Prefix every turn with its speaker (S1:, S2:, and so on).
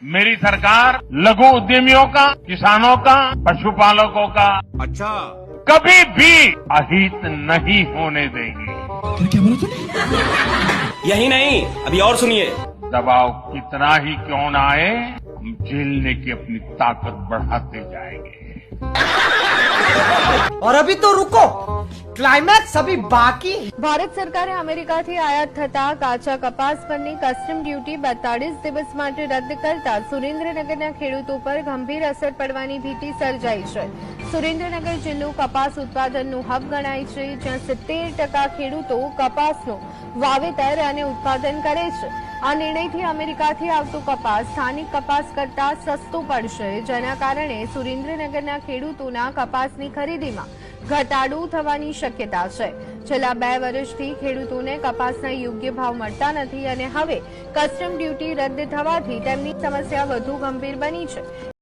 S1: मेरी सरकार लघु उद्यमियों का, किसानों का, पशुपालकों का
S2: अच्छा
S1: कभी भी अहित नहीं होने देगी।
S3: क्या बोला तूने?
S4: यही नहीं, अभी और सुनिए।
S1: दबाव कितना ही क्यों ना आए, हम झेलने की अपनी ताकत बढ़ाते जाएंगे।
S5: और अभी तो रुको, क्लाइमेक्स अभी बाकी है।
S6: ભારત સરકારે અમેરિકાથી આયાત થતા કાચા કપાસ પરની કસ્ટમ ડ્યુટી 42 દિવસ માટે રદ કરતા સુરેન્દ્રનગરના ખેડૂતો પર ગંભીર અસર પડવાની ભીતિ સર્જાઈ છે। સુરેન્દ્રનગર જિલ્લો કપાસ ઉત્પાદનનું હબ ગણાય છે, જ્યાં 70% ખેડૂતો કપાસનું વાવેતર અને ઉત્પાદન કરે છે। આ નિર્ણયથી અમેરિકાથી આવતો કપાસ સ્થાનિક કપાસ કરતા સસ્તો પડશે, જેના કારણે સુરેન્દ્રનગરના ખેડૂતોના કપાસની ખરીદીમાં ઘટાડો થવાની શક્યતા છે। છેલ્લા 2 વર્ષથી ખેડૂતોને કપાસના યોગ્ય ભાવ મળતા નથી અને હવે કસ્ટમ ડ્યુટી રદ થવાથી તેમની સમસ્યા વધુ ગંભીર બની છે।